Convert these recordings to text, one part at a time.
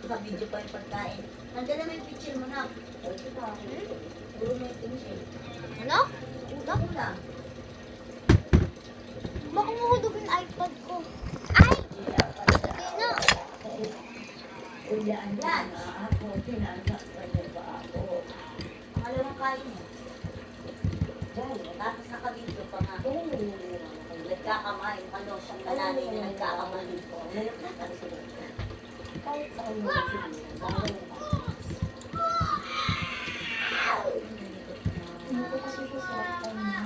Naka-video pa yung pagkain. Nandiyan naman yung picture mo na. O, ito pa. Puro mo yung picture. Ano? Utak mo lang. Baka mahulog yung iPad ko. Ay! Hindi na. Yan. Ako, pinanggap ka niya ba ako? Pangalawang kain mo. Tapos naka-video pa nga. Nagkakamay. Ano siyang nanay na nagkakamay ko. Ngayon na tayo sila. Kahit saan mo sila. Hindi ko kasi siya sa kanya.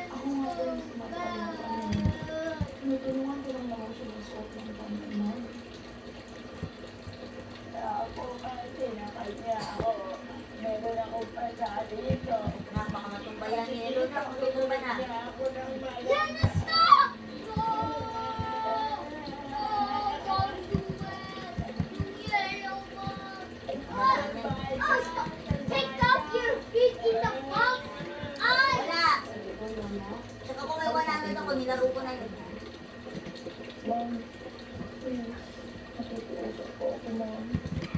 Ako nga po yung sumatawag kami. Tinutulungan ko lang naman siya ng suot ng kanya. Ako kasi nakanya ako. Meron ako pa sa dito. Baka matumbayan ni Luna. Kung tutumba na. Yana, stop! No! No! Don't do it! Yellow one! Oh, stop! Take off your feet in the box! Ay! Wala. Tsaka kung may 100 ako, nilaro ko na yun.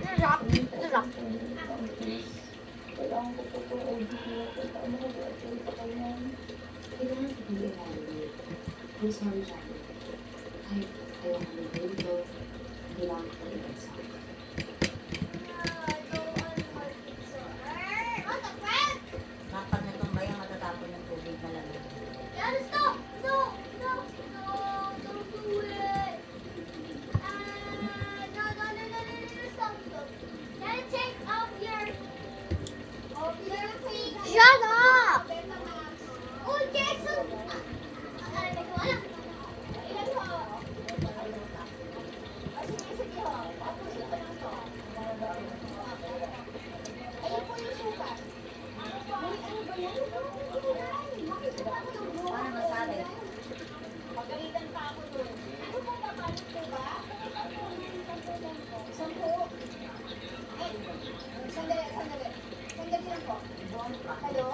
Narap! Narap! Kailangan ko po po audio ko. Paano ko i-upload pa kayo? Kailangan ko hindi i-validate. I'm sorry, Jackie. Kahit ayaw ko ng dito, kailangan ko rin sa akin. Kapag natumbayang matatapon ng tubig na lang. Yana, stop! No! No! No! Don't do it! No! Stop! Stop! Yana, take off your feet! Shut up! Oh, Jason! Paano masabi? Pagalitan pa ako doon. Ano po ba palit ko ba? Sampo. Eh, sandali. Sandali lang po. Hello?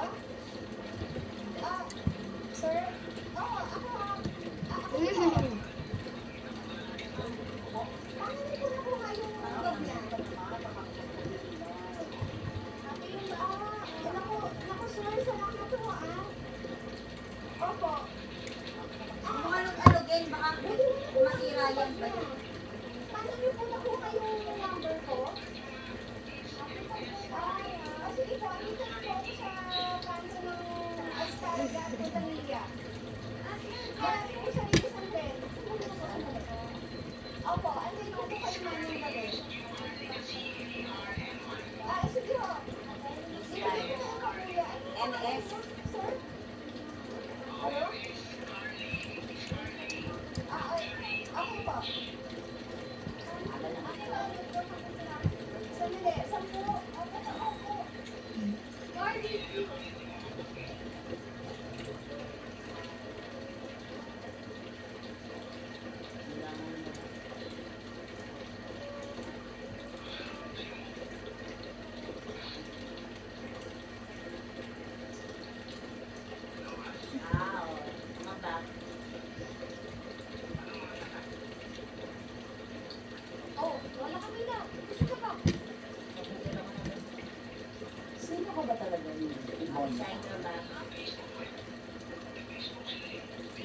Sir? Oo, ako. Ako po. Paano niyo po nakuha yung ganyan? Naku, sir, salamat po Opo. Kung alog-alogin, baka masira yan. Paano niyo po nakuha yung number ko? Sige po, andito na po ako sa kanto ng Asparagas, Puntanilla. Marami po sa isang din. Opo, andito po kayo namin gabi. Sige po. Sige po po kayo. MS. Sir? Hello? Okay po. Sandali, 10. Opo. Oh, wala kami na. Gusto ka ba? Sino ka ba talaga yun? Outside ka ba?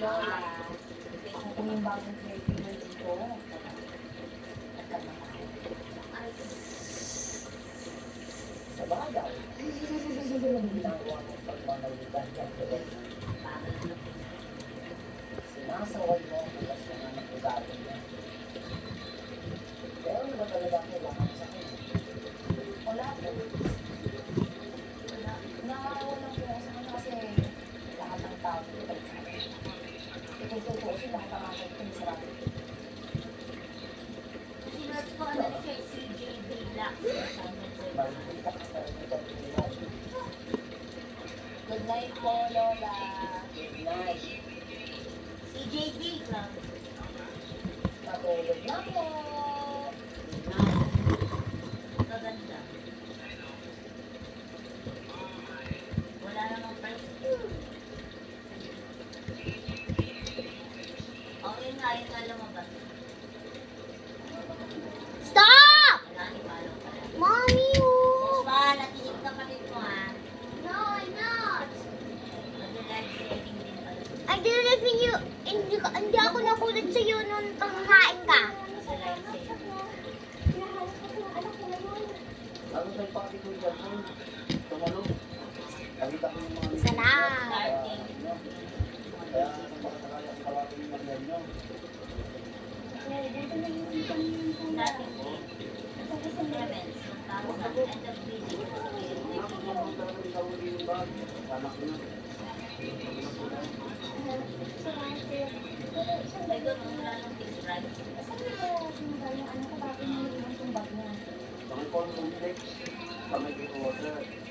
Lola. Ako kung yung bagong creative dito. Sa bagay. Sino yung ginagawa ng pagmamalitan ng tuloy? Sinasaway mo ang bukas ng anak ko dati niya. Pero ano ba talaga kailangan sa akin? Wala po. Naawa lang po ako sa sa pati ko dyan, tumalog. Nakita ko yung mga Isa na. Kaya makasakaya ang kalapin yung mga nyo. Dito na yung isang yung pula. Sa isang Clemens, 1,000. End of video. Nakakalaman talaga yung kawin yung bag. Anak nyo. Pero isang May ganun wala ng fixed price. saan niyo kaya tinanggal yung ano ko bakit niliwan yung bag niya? Sa may corn complex, sa may water.